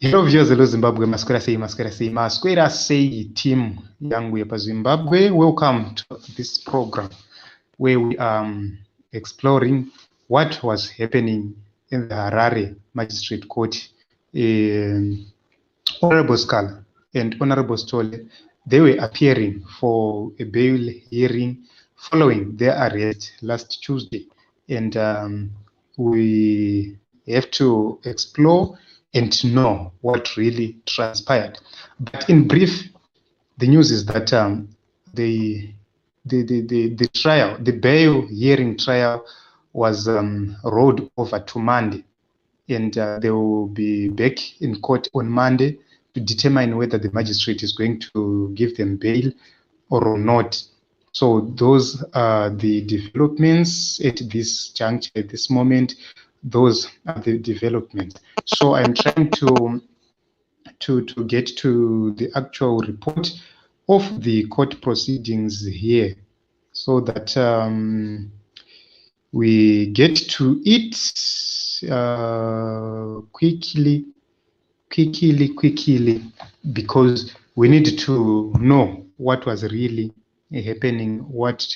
Hello viewers, hello Zimbabwe, Masquera say team yangu yepa Zimbabwe. Welcome to this program where we are exploring what was happening in the Harare Magistrate Court. Honorable Sikhala and Honorable Sithole, they were appearing for a bail hearing following their arrest last Tuesday. And we have to explore and know what really transpired. But in brief, the news is that the trial, the bail hearing trial, was rolled over to Monday, and they will be back in court on Monday to determine whether the magistrate is going to give them bail or not. So those are the developments at this juncture, at this moment. Those are the developments. So I'm trying to get to the actual report of the court proceedings here, so that we get to it quickly, because we need to know what was really happening, what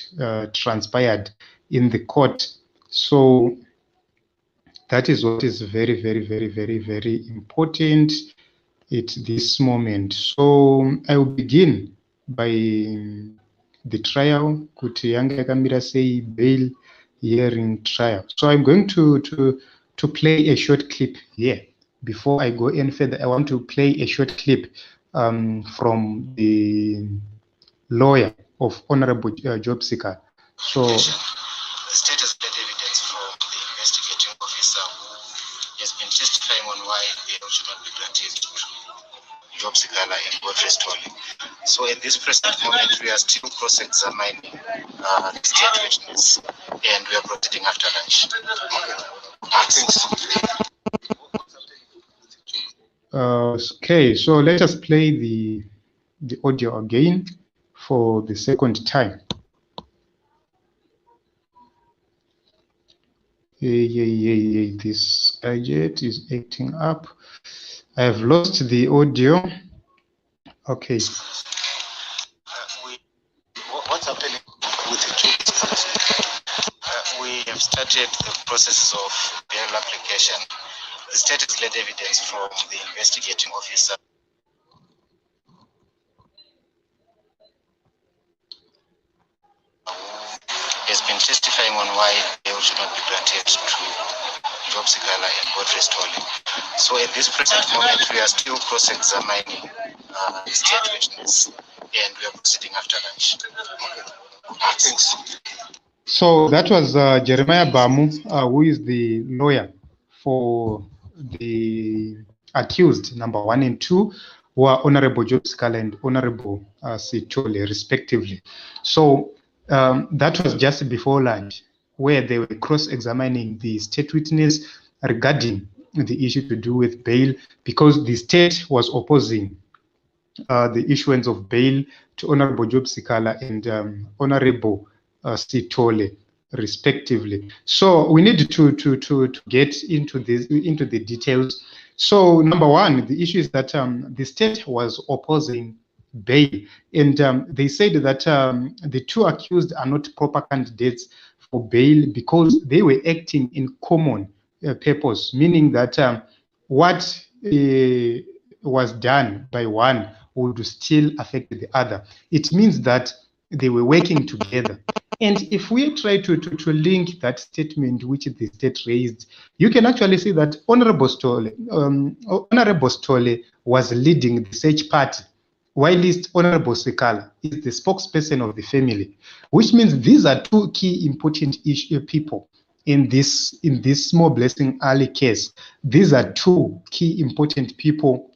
transpired in the court. So that is what is very, very important at this moment. So I will begin by the trial. Kuti yanga yakamira sei bail hearing trial. So I'm going to play a short clip here. Before I go any further, I want to play a short clip from the lawyer of Honorable Job Sikhala. So the state has got evidence from the investigating officer who has been testifying on why bail should not be granted to Job Sikhala and Moreblessing Ali. So at this present moment, we are still cross-examining the state witness, and we are proceeding after lunch. Okay, so let us play the audio again for the second time. This gadget is acting up. I have lost the audio. Okay. What's happening with the Job? We have started the process of bail application. The state has led evidence from the investigating officer. Has been testifying on why bail should not be granted to Job Sikhala and Moreblessing Ali. So at this present moment, we are still cross-examining the state witness, and we are proceeding after lunch. Thanks. So that was Jeremiah Bamu, who is the lawyer for the accused number 1 and 2, who are Honorable Job Sikhala and Honorable Sithole, respectively. So that was just before lunch, where they were cross-examining the state witness regarding the issue to do with bail, because the state was opposing the issuance of bail to Honorable Job Sikhala and Honorable Sithole, respectively. So we need to get into the details. So number one, the issue is that the state was opposing bail, and they said that the two accused are not proper candidates for bail because they were acting in common purpose, meaning that what was done by one would still affect the other. It means that they were working together. And if we try to link that statement which the state raised, you can actually see that Honorable Sithole was leading the search party, while Honorable Sikhala is the spokesperson of the family, which means these are two key important people in this Moreblessing Ali case. These are two key important people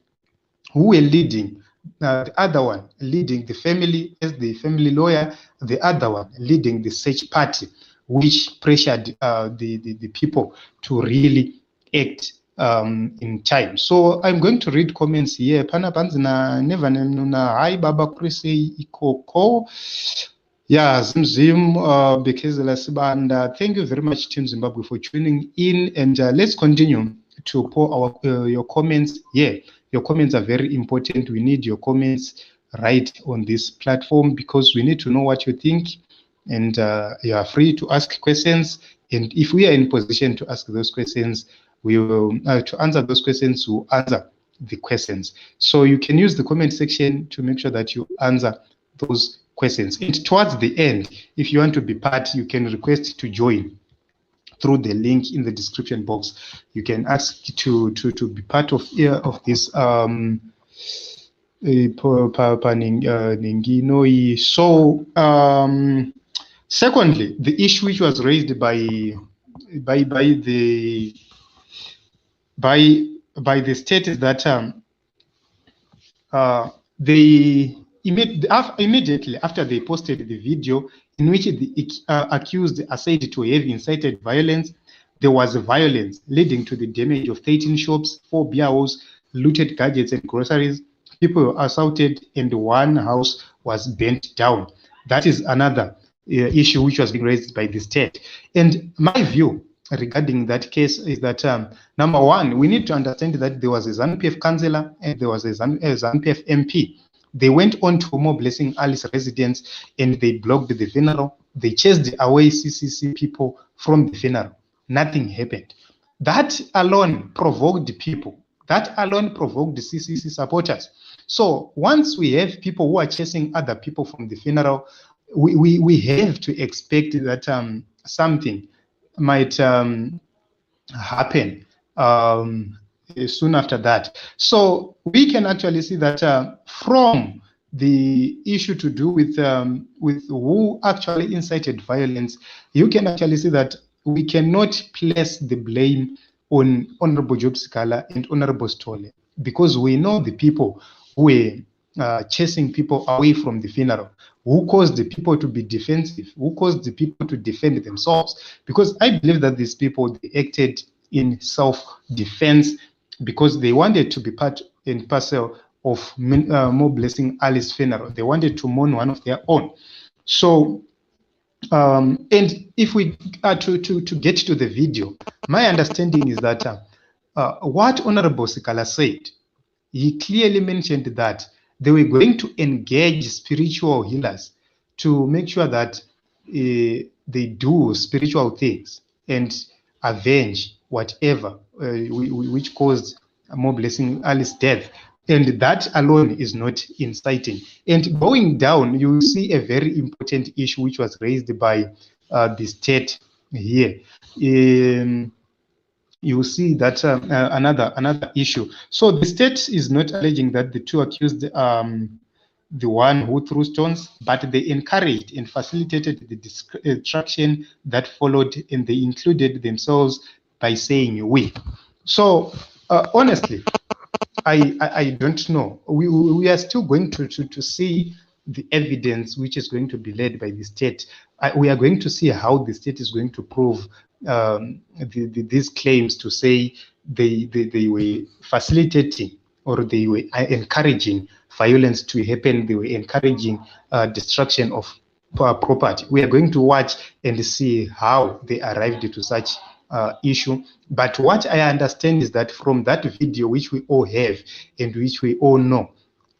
who were leading. The other one leading the family as the family lawyer, the other one leading the search party, which pressured the people to really act in time. So I'm going to read comments here. Pana panzina never nuna hi baba krisi ikoko. Yeah, Zim because Lasibanda. Thank you very much, Team Zimbabwe, for tuning in, and let's continue to pour our your comments here Your comments are very important. We need your comments right on this platform because we need to know what you think, and you are free to ask questions. And if we are in position to ask those questions, we will to answer those questions. We'll answer the questions. So you can use the comment section to make sure that you answer those questions. And towards the end, if you want to be part, you can request to join through the link in the description box. You can ask to be part of this so secondly, the issue which was raised by the state is that they immediately after they posted the video in which the accused are said to have incited violence, there was violence leading to the damage of 13 shops, 4 beer halls, looted gadgets and groceries. People were assaulted and one house was burnt down. That is another issue which was being raised by the state. And my view regarding that case is that number one, we need to understand that there was a ZANU-PF councillor and there was a ZANU-PF MP. They went on to Moreblessing Ali's residence and they blocked the funeral. They chased away CCC people from the funeral. Nothing happened. That alone provoked people. That alone provoked the CCC supporters. So once we have people who are chasing other people from the funeral, we have to expect that something might happen soon after that. So we can actually see that from the issue to do with who actually incited violence, you can actually see that we cannot place the blame on Honorable Job Sikhala and Honorable Sithole, because we know the people who were chasing people away from the funeral, who caused the people to be defensive, who caused the people to defend themselves. Because I believe that these people, they acted in self-defense because they wanted to be part and parcel of Moreblessing Ali's funeral. They wanted to mourn one of their own. So, and if we are to get to the video, my understanding is that what Honorable Sikhala said, he clearly mentioned that they were going to engage spiritual healers to make sure that they do spiritual things and avenge whatever which caused Moreblessing Ali's death. And that alone is not inciting. And going down, you see a very important issue which was raised by the state here. You see that another issue. So the state is not alleging that the two accused the one who threw stones, but they encouraged and facilitated the destruction that followed, and they included themselves by saying we. So honestly, I don't know. We are still going to see the evidence which is going to be led by the state. We are going to see how the state is going to prove these claims to say they were facilitating or they were encouraging violence to happen. They were encouraging destruction of property. We are going to watch and see how they arrived to such issue. But what I understand is that from that video, which we all have and which we all know,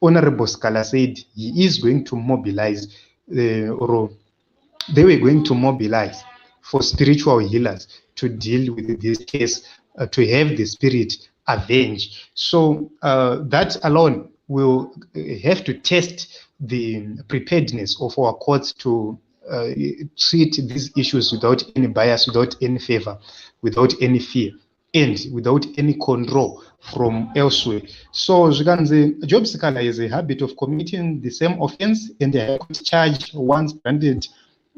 Honorable Sikhala said he is going to mobilize, or they were going to mobilize for spiritual healers to deal with this case, to have the spirit avenged. So that alone will have to test the preparedness of our courts to treat these issues without any bias, without any favor, without any fear, and without any control from elsewhere. So Job Sikhala has a habit of committing the same offense, and the High Court charge once granted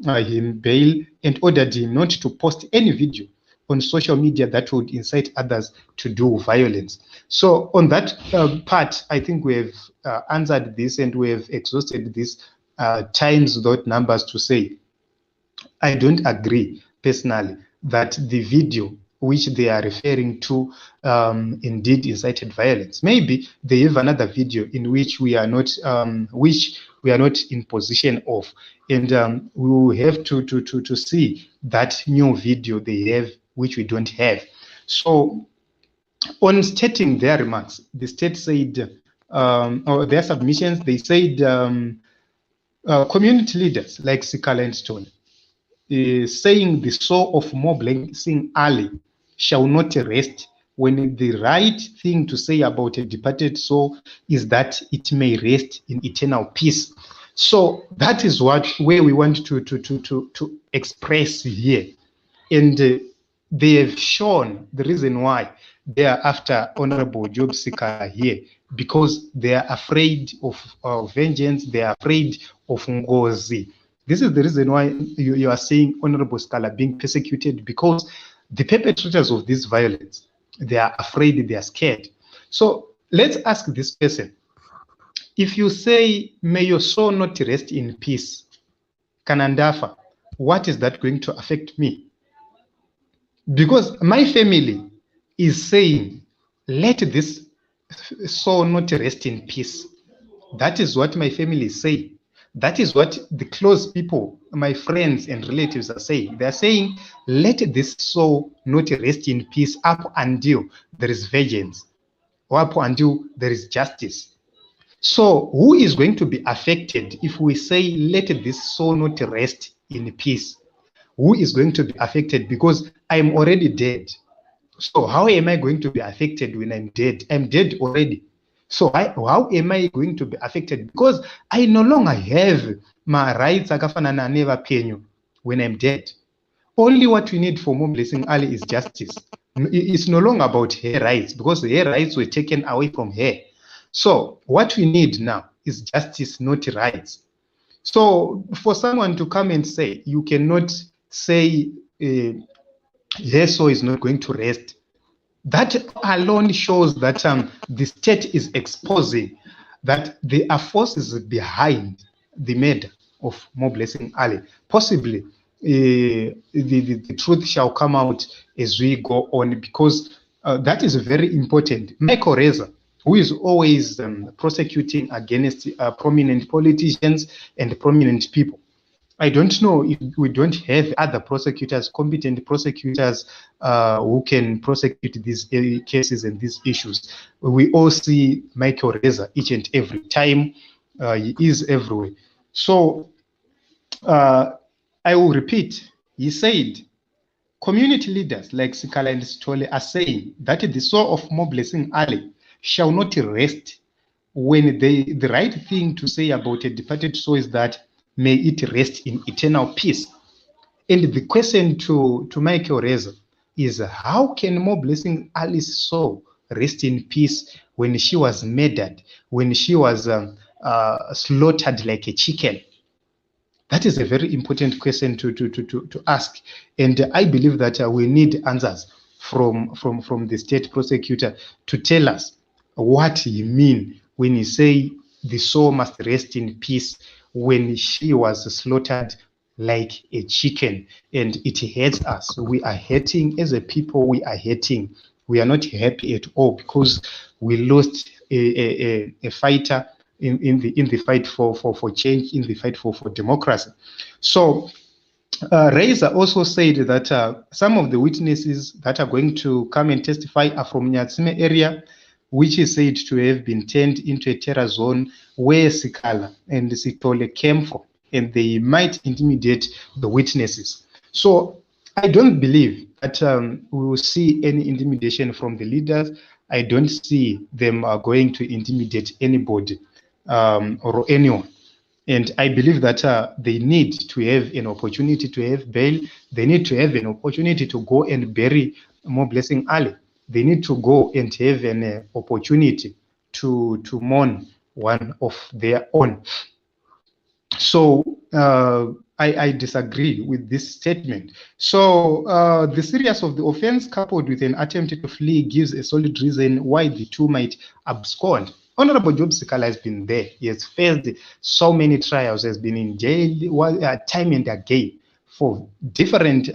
him bail and ordered him not to post any video on social media that would incite others to do violence. So on that part, I think we have answered this, and we have exhausted this times without numbers to say, I don't agree personally that the video which they are referring to indeed incited violence. Maybe they have another video in which we are not in position of, and we will have to see that new video they have which we don't have. So On stating their remarks, the state said, or their submissions, they said community leaders like Sikhala and Sithole saying the soul of Moreblessing Ali shall not rest, when the right thing to say about a departed soul is that it may rest in eternal peace. So that is where we want to express here. And they have shown the reason why they are after Honorable Job Sikhala here, because they are afraid of vengeance, they are afraid of Ngozi. This is the reason why you are seeing Honorable Sikhala being persecuted, because the perpetrators of this violence, they are afraid, they are scared. So let's ask this person, if you say, may your soul not rest in peace, Kanandafa, what is that going to affect me? Because my family is saying, let this soul not rest in peace. That is what my family is saying. That is what the close people, my friends and relatives are saying. They are saying, let this soul not rest in peace up until there is vengeance, or up until there is justice. So who is going to be affected if we say, let this soul not rest in peace? Who is going to be affected? Because I am already dead. So how am I going to be affected when I'm dead? I'm dead already. So how am I going to be affected? Because I no longer have my rights akafanana never penyu when I'm dead. Only what we need for Moreblessing Ali is justice. It's no longer about her rights, because her rights were taken away from her. So what we need now is justice, not rights. So for someone to come and say, you cannot say her soul is not going to rest, that alone shows that the state is exposing that there are forces behind the murder of Moreblessing Ali. Possibly the truth shall come out as we go on, because that is very important. Michael Reza, who is always prosecuting against prominent politicians and prominent people, I don't know if we don't have other prosecutors, competent prosecutors who can prosecute these cases and these issues. We all see Michael Reza each and every time. He is everywhere. So I will repeat, he said, community leaders like Sikhala and Sithole are saying that the soul of Moreblessing Ali shall not rest, when the right thing to say about a departed soul is that may it rest in eternal peace. And the question to Michael Reza is, how can Moreblessing Ali's soul rest in peace when she was murdered, when she was slaughtered like a chicken? That is a very important question to ask. And I believe that we need answers from the state prosecutor to tell us what he means when he say the soul must rest in peace when she was slaughtered like a chicken. And it hurts us. We are hurting as a people. We are hurting. We are not happy at all, because we lost a fighter in the fight for change, in the fight for democracy. So Reza also said that some of the witnesses that are going to come and testify are from Nyatsime area, which is said to have been turned into a terror zone where Sikhala and Sithole came from, and they might intimidate the witnesses. So I don't believe that we will see any intimidation from the leaders. I don't see them going to intimidate anybody or anyone. And I believe that they need to have an opportunity to have bail. They need to have an opportunity to go and bury Moreblessing Ali. They need to go and have an opportunity to mourn one of their own. So I disagree with this statement. So the seriousness of the offense coupled with an attempt to flee gives a solid reason why the two might abscond. Honorable Job Sikhala has been there. He has faced so many trials, has been in jail time and again for different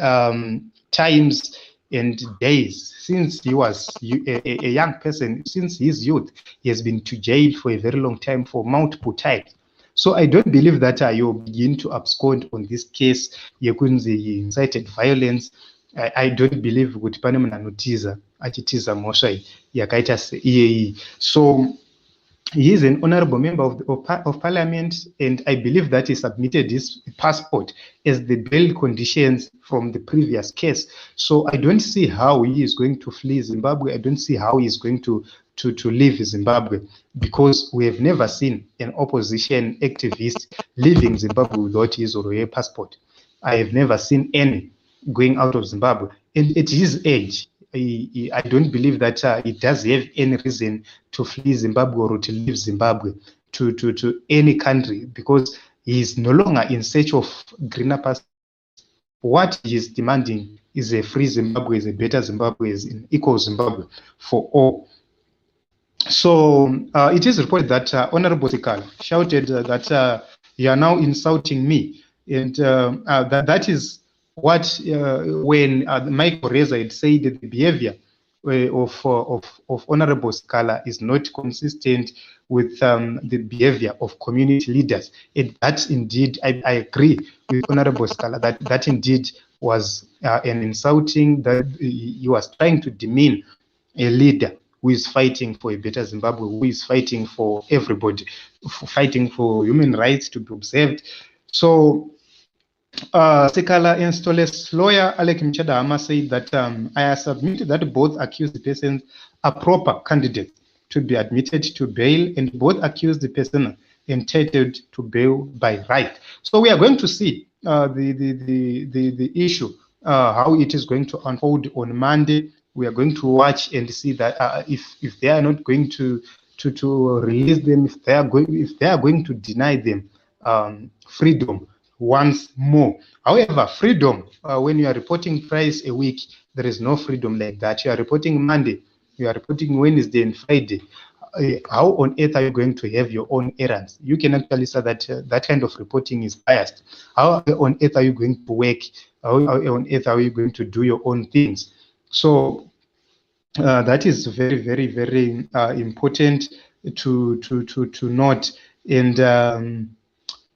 times and days. Since he was a young person, since his youth, he has been to jail for a very long time, for multiple times. So I don't believe that you begin to abscond on this case. Yekunzi incited violence. I don't believe kuti pane munhu anotiza achitiza mhosva yakaita seiyeyi. So he is an honorable member of parliament, and I believe that he submitted his passport as the bail conditions from the previous case. So I don't see how he is going to flee Zimbabwe. I don't see how he is going to leave Zimbabwe, because we have never seen an opposition activist leaving Zimbabwe without his or her passport. I have never seen any going out of Zimbabwe. And at his age, I don't believe that he does have any reason to flee Zimbabwe or to leave Zimbabwe to any country, because he is no longer in search of greener pastures. What he is demanding is a free Zimbabwe, is a better Zimbabwe, is an equal Zimbabwe for all. So it is reported that Honorable Sikhala shouted that you are now insulting me, and that is what when Michael Reza had said that the behavior of Honorable Sikhala is not consistent with the behavior of community leaders. That indeed, I agree with Honorable Sikhala that indeed was an insulting, that he was trying to demean a leader who is fighting for a better Zimbabwe, who is fighting for everybody, fighting for human rights to be observed. So Sikhala and Sithole's lawyer, Alec Mchadahama, said that I have submitted that both accused persons are proper candidates to be admitted to bail, and both accused persons entitled to bail by right. So we are going to see the issue, how it is going to unfold on Monday. We are going to watch and see that if they are not going to release them, if they are going to deny them freedom once more. However, freedom, when you are reporting twice a week, there is no freedom like that. You are reporting Monday, you are reporting Wednesday and Friday. How on earth are you going to have your own errands? You can actually say that that kind of reporting is biased. How on earth are you going to work? How on earth are you going to do your own things? So that is very, very, very important to note. And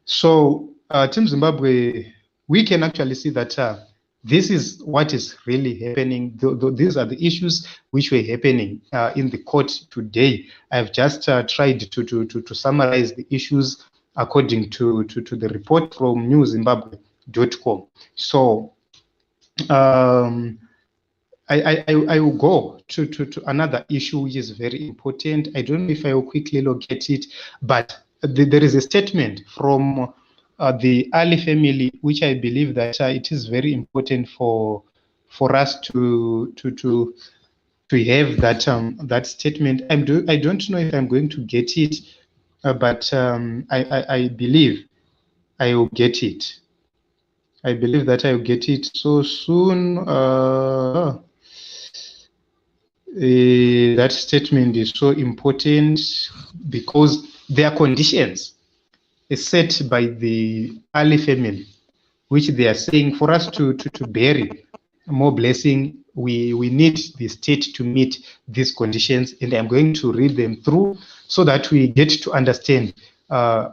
so Team Zimbabwe, we can actually see that this is what is really happening. These are the issues which were happening in the court today. I've just tried to summarize the issues according to the report from newzimbabwe.com. So I will go to another issue which is very important. I don't know if I will quickly locate it, but there is a statement from the Ali family, which I believe that it is very important for us to have that statement. I don't know if I'm going to get it, but I believe I will get it. I believe that I will get it so soon. That statement is so important because there are conditions set by the Ali family, which they are saying for us to bury Moreblessing, we need the state to meet these conditions, and I'm going to read them through so that we get to understand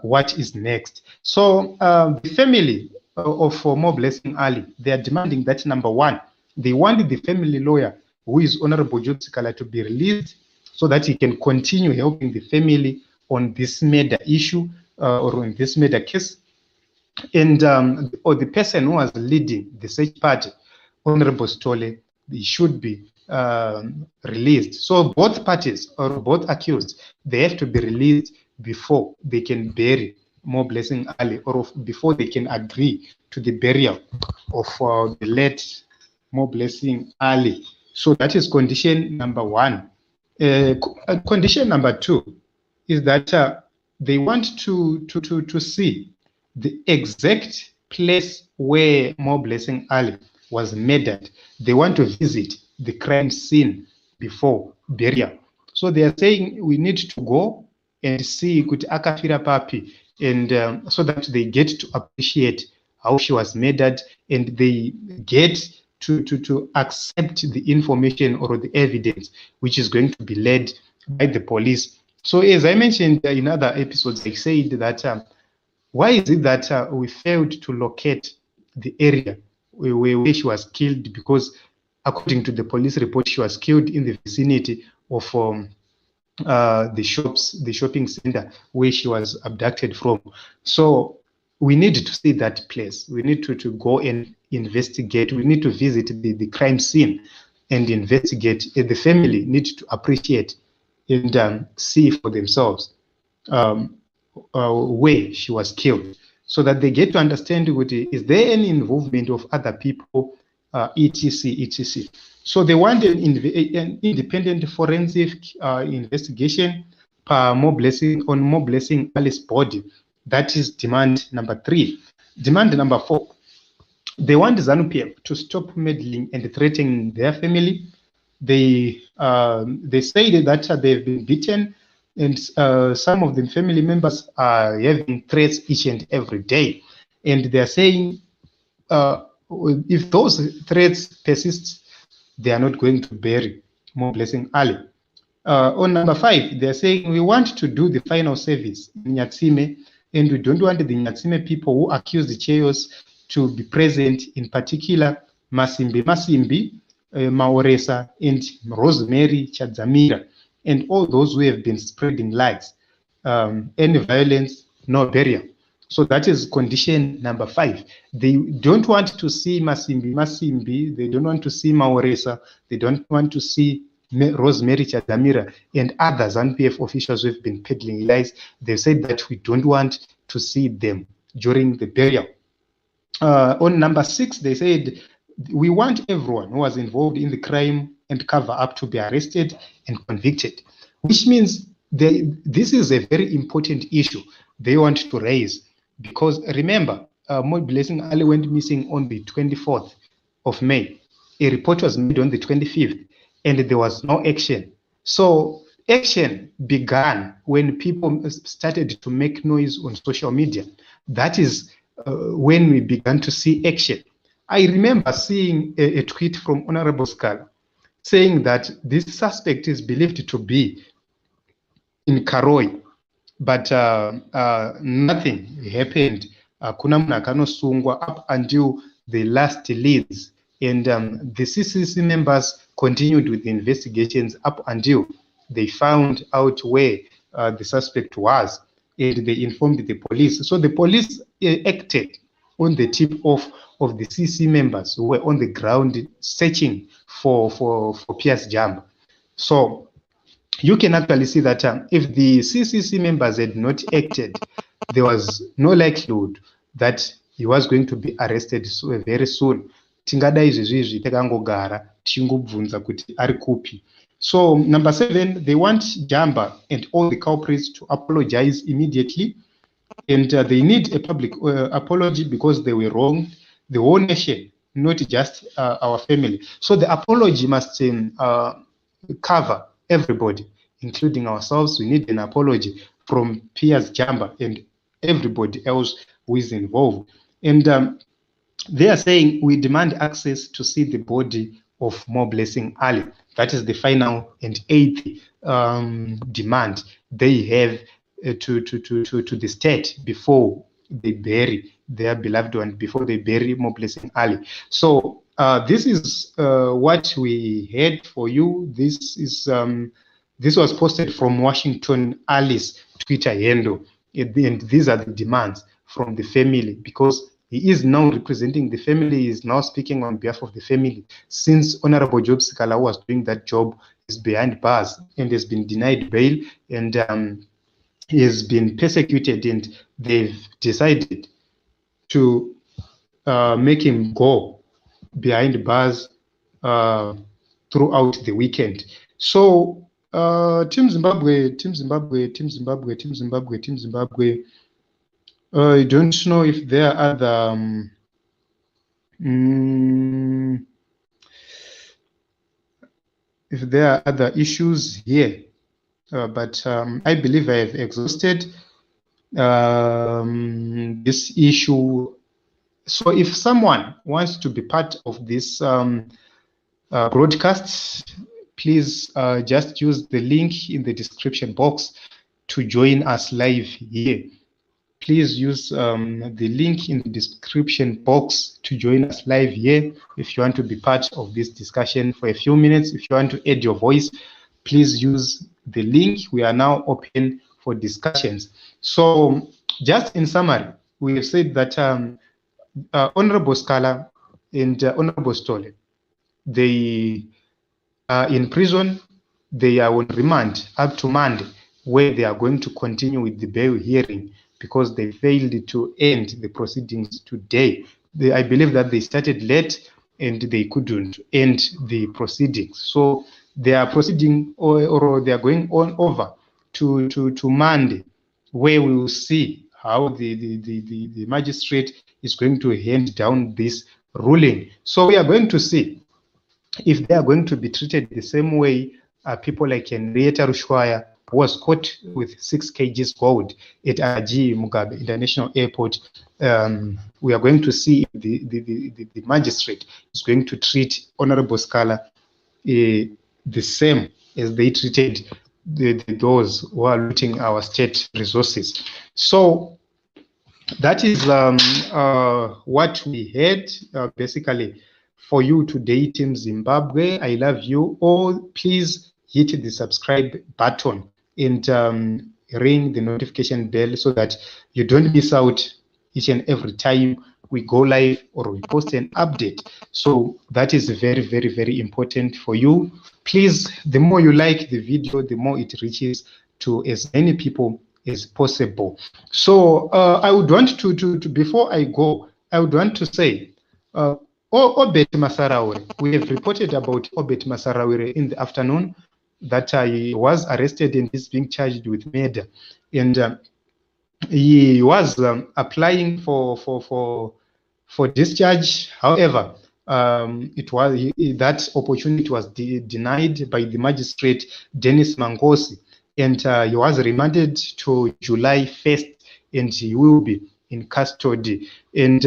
what is next. So the family of Moreblessing Ali, they are demanding that, number one, they want the family lawyer, who is Honorable Job Sikhala, to be released so that he can continue helping the family on this murder issue or on this murder case. And or the person who was leading the search party, Honorable Sithole, he should be released. So both parties or both accused, they have to be released before they can bury Moreblessing Ali, or before they can agree to the burial of the late Moreblessing Ali. So that is condition number one. Condition number two is that they want to see the exact place where Moreblessing Ali was murdered. They want to visit the crime scene before burial. So they are saying we need to go and see Kuti Akafira Papi, and so that they get to appreciate how she was murdered, and they get to accept the information or the evidence which is going to be led by the police. So as I mentioned in other episodes, I said that why is it that we failed to locate the area where she was killed, because according to the police report, she was killed in the vicinity of the shopping center where she was abducted from. So we need to see that place. We need to go and investigate. We need to visit the crime scene and investigate. The family need to appreciate and see for themselves where she was killed, so that they get to understand, is there any involvement of other people, etc. So they want an independent forensic investigation on Moreblessing Ali's body. That is demand number 3. Demand number 4, they want ZANU-PF to stop meddling and threatening their family. They say that they've been beaten, and some of the family members are having threats each and every day. And they're saying if those threats persist, they are not going to bury Moreblessing Ali. On number 5, they're saying we want to do the final service in Nyatsime, and we don't want the Nyatsime people who accuse the Cheyos to be present, in particular Masimbi, Maoresa, and Rosemary Chadzamira, and all those who have been spreading lies. Any violence, no burial. So that is condition number 5. They don't want to see Masimbi, they don't want to see Maoresa, they don't want to see Rosemary Chadzamira and other ZANU-PF officials who have been peddling lies. They said that we don't want to see them during the burial. On number 6, they said we want everyone who was involved in the crime and cover up to be arrested and convicted, which means this is a very important issue they want to raise, because remember, Moreblessing Ali went missing on the 24th of May. A report was made on the 25th, and there was no action. So action began when people started to make noise on social media. That is when we began to see action. I remember seeing a tweet from Honorable Sikhala saying that this suspect is believed to be in Karoi, but nothing happened. Kuna munhu akanosungwa up until the last leads, and the CCC members continued with the investigations up until they found out where the suspect was, and they informed the police. So the police acted on the tip of the CC members who were on the ground searching for Pierce Jump. So you can actually see that if the CCC members had not acted, there was no likelihood that he was going to be arrested very soon. Tingadai izvizvi takangogara tichingobvunza kuti ari kupi. So number 7, they want Jamba and all the culprits to apologize immediately, and they need a public apology because they were wronged, the whole nation, not just our family. So the apology must cover everybody, including ourselves. We need an apology from Piers Jamba and everybody else who is involved. And they are saying we demand access to see the body of Moreblessing Ali. That is the final and 8th demand they have to the state before they bury their beloved one, before they bury Moreblessing Ali. So this is what we had for you. This is this was posted from Washington Ali's Twitter handle, and these are the demands from the family, because he is now representing the family, he is now speaking on behalf of the family, since Honorable Job Sikhala, who was doing that job, is behind bars and has been denied bail, and he has been persecuted, and they've decided to make him go behind bars throughout the weekend. So Team Zimbabwe. I don't know if there are other if there are other issues here, but I believe I have exhausted this issue. So if someone wants to be part of this broadcast, please just use the link in the description box to join us live here. please use the link in the description box to join us live here. If you want to be part of this discussion for a few minutes, if you want to add your voice, please use the link. We are now open for discussions. So just in summary, we have said that Honorable Sikhala and Honorable Sithole, they are in prison. They are on remand up to Monday, where they are going to continue with the bail hearing because they failed to end the proceedings today. I believe that they started late and they couldn't end the proceedings. So they are proceeding or they are going on over to Monday, where we will see how the magistrate is going to hand down this ruling. So we are going to see if they are going to be treated the same way people like Henrietta Rushwaya, who was caught with 6 kgs gold at Aji Mugabe International Airport. We are going to see if the magistrate is going to treat Honorable Sikhala the same as they treated those who are looting our state resources. So that is what we had basically for you today, Team Zimbabwe. I love you all. Please hit the subscribe button and ring the notification bell so that you don't miss out each and every time we go live or we post an update. So that is very, very, very important for you. Please, the more you like the video, the more it reaches to as many people as possible. So I would want to before I go, I would want to say Obet Masarawire. We have reported about Obet Masarawire in the afternoon that he was arrested and is being charged with murder, and he was applying for discharge. However, that opportunity was denied by the magistrate Dennis Mangosi, and he was remanded to July 1st, and he will be in custody. And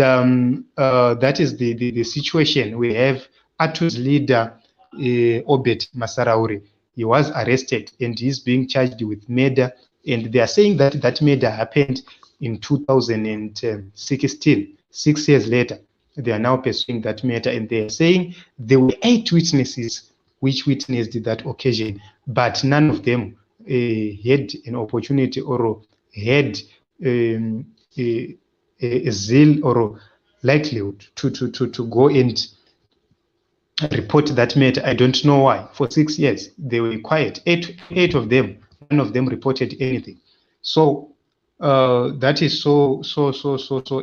that is the situation. We have ATU's leader, Obet Masarawire. He was arrested and he's being charged with murder. And they are saying that that murder happened in 2016, 6 years later. They are now pursuing that matter, and they are saying there were 8 witnesses which witnessed that occasion, but none of them had an opportunity or had a zeal or likelihood to go and report that matter. I don't know why. For 6 years they were quiet. Eight of them, none of them reported anything. So that is so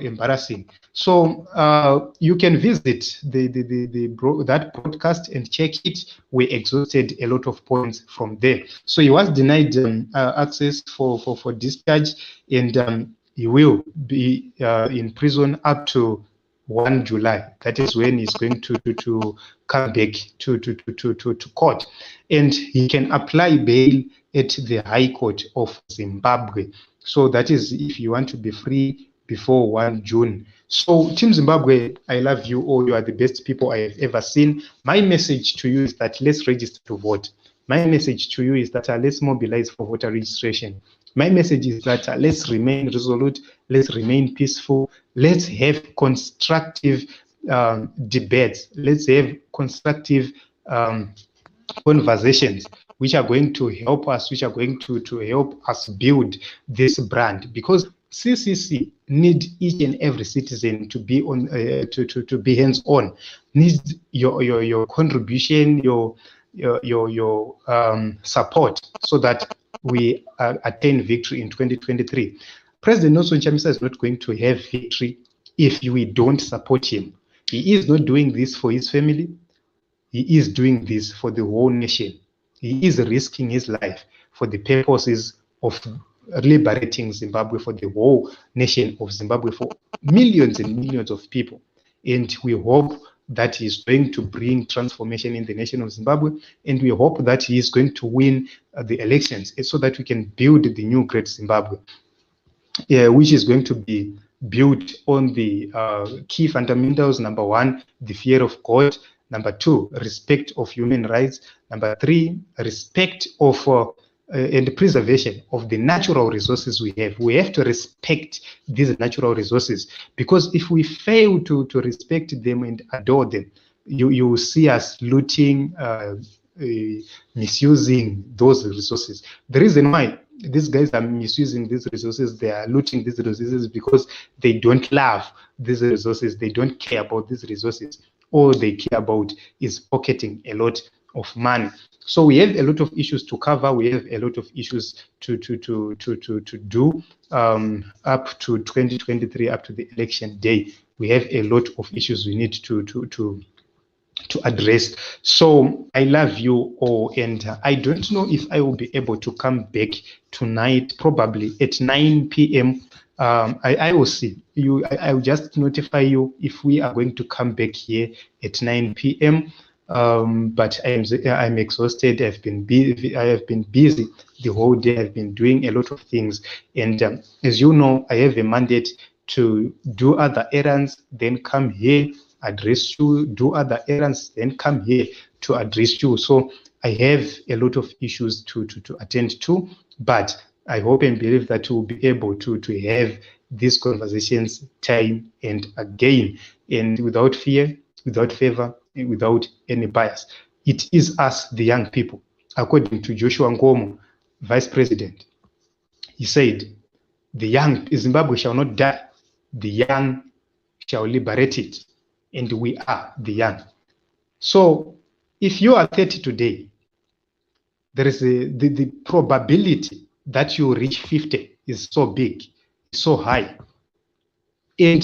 embarrassing. So you can visit that podcast and check it. We exhausted a lot of points from there. So he was denied access for discharge, and he will be in prison up to 1 July. That is when he's going to come back to court, and he can apply bail at the High Court of Zimbabwe. So that is if you want to be free before 1 June. So Team Zimbabwe, I love you all. You are the best people I have ever seen. My message to you is that let's register to vote. My message to you is that let's mobilize for voter registration. My message is that let's remain resolute, let's remain peaceful, let's have constructive debates, let's have constructive conversations which are going to help us, which are going to help us build this brand, because CCC need each and every citizen to be on to be hands-on, needs your contribution, your support, so that we attain victory in 2023. President Nelson Chamisa is not going to have victory if we don't support him. He is not doing this for his family. He is doing this for the whole nation. He is risking his life for the purposes of liberating Zimbabwe, for the whole nation of Zimbabwe, for millions and millions of people. And we hope that he is going to bring transformation in the nation of Zimbabwe, and we hope that he is going to win the elections so that we can build the new great Zimbabwe, which is going to be built on the key fundamentals. Number 1, the fear of God. Number 2, respect of human rights. Number 3, respect of and preservation of the natural resources we have. We have to respect these natural resources, because if we fail to respect them and adore them, you will see us looting, misusing those resources. The reason why these guys are misusing these resources, they are looting these resources, because they don't love these resources, they don't care about these resources. All they care about is pocketing a lot of money. So we have a lot of issues to cover. We have a lot of issues to do up to 2023, up to the election day. We have a lot of issues we need to address. So I love you all, and I don't know if I will be able to come back tonight, probably at 9 p.m. I will see you. I will just notify you if we are going to come back here at 9 p.m. But I'm exhausted. I've been busy. I have been busy the whole day. I've been doing a lot of things, and as you know, I have a mandate to do other errands, then come here, address you, do other errands, then come here to address you. So I have a lot of issues to attend to, but I hope and believe that we'll be able to have these conversations time and again, and without fear, without favor, and without any bias. It is us, the young people. According to Joshua Nkomo, Vice President, he said, the young, Zimbabwe shall not die, the young shall liberate it. And we are the young. So if you are 30 today, there is the probability that you reach 50 is so big, so high. And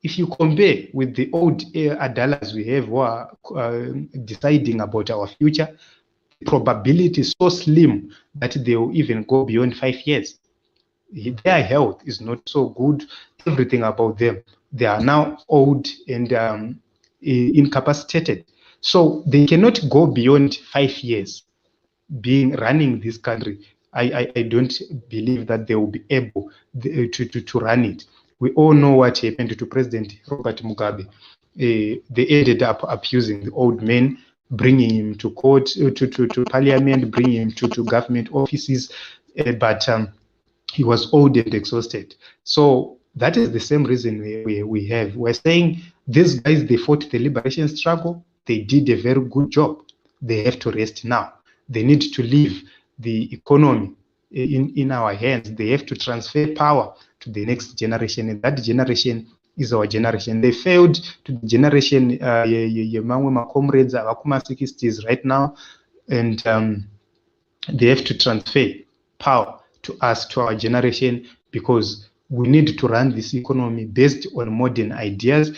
if you compare with the old adults we have who are deciding about our future, the probability is so slim that they will even go beyond 5 years. Their health is not so good, everything about them. They are now old and incapacitated. So they cannot go beyond 5 years running this country. I don't believe that they will be able to run it. We all know what happened to President Robert Mugabe. They ended up abusing the old man, bringing him to court, to parliament, bringing him to government offices, but he was old and exhausted. So that is the same reason we have. We're saying these guys, they fought the liberation struggle. They did a very good job. They have to rest now. They need to leave the economy in our hands. They have to transfer power to the next generation, and that generation is our generation. They failed to the generation, my comrades, our 60s right now, and they have to transfer power to us, to our generation, because we need to run this economy based on modern ideas.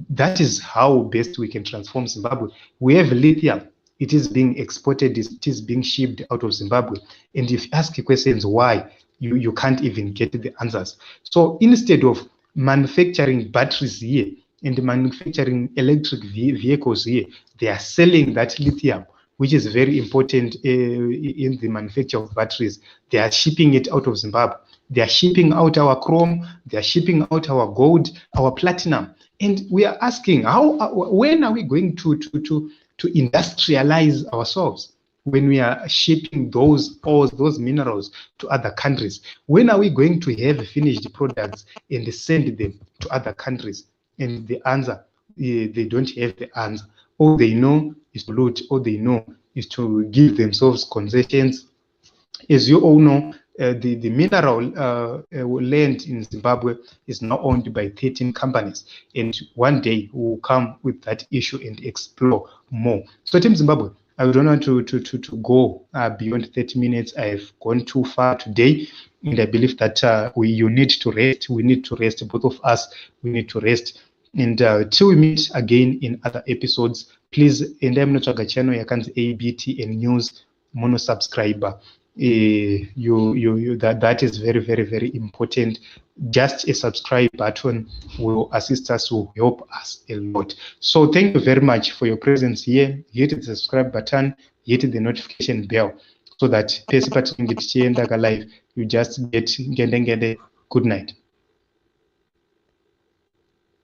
That is how best we can transform Zimbabwe. We have lithium. It is being exported. It is being shipped out of Zimbabwe. And if you ask questions why, you can't even get the answers. So instead of manufacturing batteries here and manufacturing electric vehicles here, they are selling that lithium, which is very important in the manufacture of batteries. They are shipping it out of Zimbabwe. They are shipping out our chrome. They are shipping out our gold, our platinum. And we are asking, when are we going to industrialize ourselves? When we are shipping those ores, those minerals to other countries, when are we going to have finished products and send them to other countries? And the answer, they don't have the answer. All they know is to loot. All they know is to give themselves concessions. As you all know, the mineral land in Zimbabwe is now owned by 13 companies. And one day we will come with that issue and explore more. So Team Zimbabwe, I don't want to go beyond 30 minutes. I've gone too far today. And I believe that you need to rest. We need to rest, both of us. We need to rest. And till we meet again in other episodes, please, and I'm not channel, you can ABT and news mono subscriber. That is very, very, very important. Just a subscribe button will assist us, will help us a lot. So thank you very much for your presence here. Hit the subscribe button, hit the notification bell, so that you just get good night.